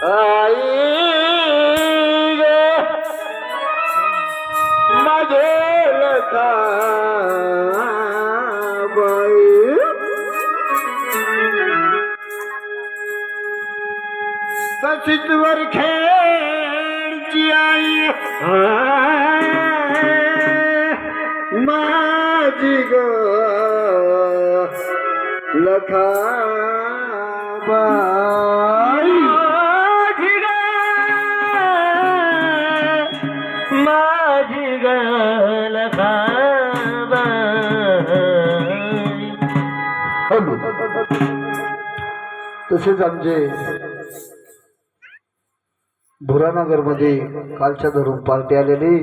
आई गे माझे लखाबाई तशीच वर खेळची आई माझी ग लखाबाई माझी ग लखाबाई. तसेच आमचे भुरानगर मध्ये कालच्या धरून पार्टी आलेली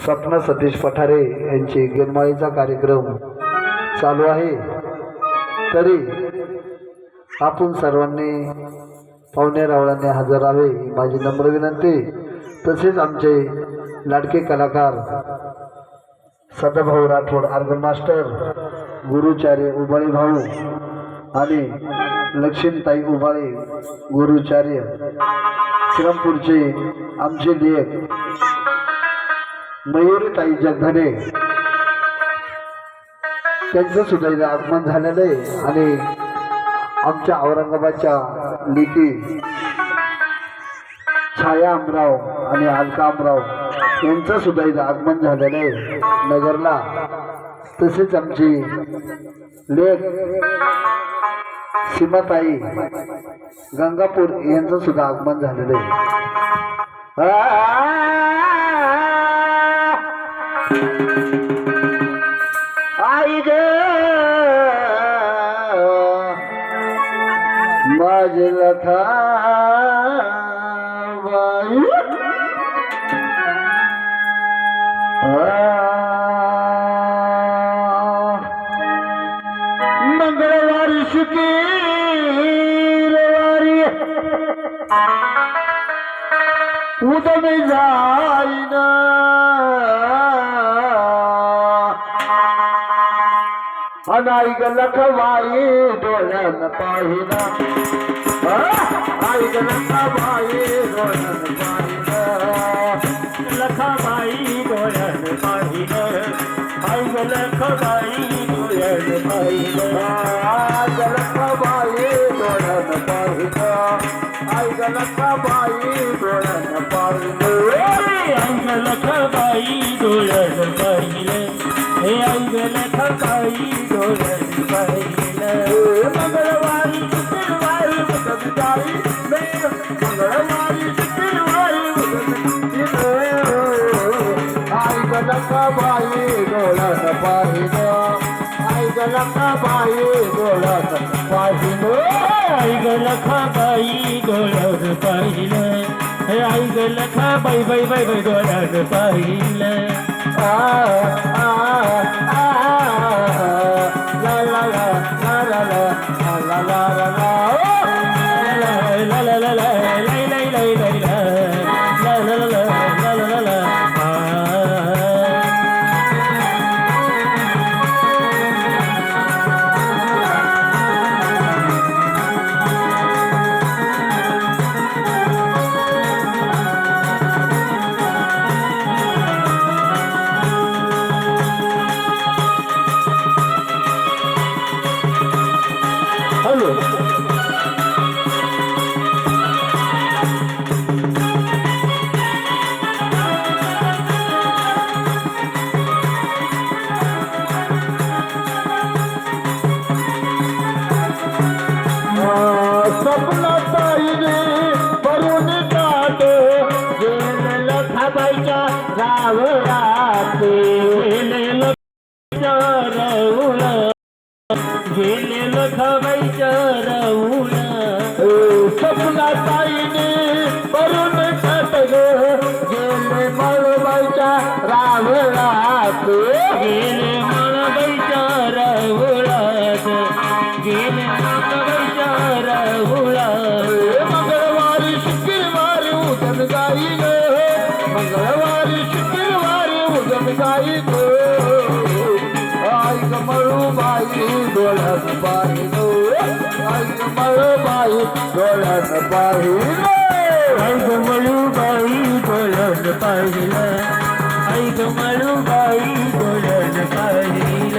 सपना सतीश पठारे यांची गेनमाळीचा कार्यक्रम चालू आहे. तरी आपण सर्वांनी पाहुणे रावळांनी हजर राहावे ही माझी नम्र विनंती. तसेच आमचे लाडके कलाकार सदाभाऊ राठोड आर्गन मास्टर, गुरुचार्य उबाळे भाऊ आणि लक्ष्मीताई उबाळे गुरुचार्य, श्रीरामपूरचे आमचे लेख मयुरीताई जगधने त्यांचं सुद्धा इथे आगमन झालेलं आहे. आणि आमच्या औरंगाबादच्या लेकी छाया आमराव आणि अलका आमराव यांचं सुद्धा इथे आगमन झालेलं आहे नगरला. तसेच आमची लेख सीमाताई गंगापूर यांचं सुद्धा आगमन झालेलं आहे. आई ग माझे लखाबाई मंगळवारी शुक्रवारी उद्या मी जाईना आई ग लखाबाई डोळ्यानं पाहिना आई ग लखाबाई डोळ्यानं पाहिना लखाबाई डोळ्यानं पाहिलं. आई ग लखाबाई डोळ्यानं पाहिलं. आई ग लखाबाई डोळ्यानं पाहिना आई ग लखाबाई डोळ्यानं पाहिना आई ग लखाबाई डोळ्यानं पाहिलं. हे आई ग लखाबाई डोळ्यानं पाहिलं. मंगळवारी शुक्रवारी उदम जाई मंगळवारी शुक्रवारी उदम आई ग लखाबाई डोळ्यानं पाहिना आई ग लखाबाई डोळ्यानं पाहिना आई ग लखाबाई डोळ्यानं पाहिलं. हे आई ग लखाबाई बाई बाई बाई डोळ्यानं पाहिलं. आ आ आ ला ला ला ला ला ला ला ला ला ला ला ला ला ला लाई लाई लाई लाई ला ला ला ला ला ला ला ला. स्वप्नाताईने भरून काढ गेले लखाबाईच्या रावळाते गेले लखाबाईच्या राऊळ. स्वप्नाताईने भरून काढ गेले मळबाईच्या रावळाते गेले मळबाईच्या राऊळात. गेले मळबाईच्या राऊळात. मंगळवारी शुक्रवारी उदम जाईल मंगळवारी शुक्रवारी उदम जाईल आई ग मळूबाई डोळ्यात पाहिलं आई ग मळूबाई डोळ्यानं पाहिलं ऐक मळूबाई डोळ्यानं पाहिलं ऐक मळूबाई डोळ्यानं पाहिलं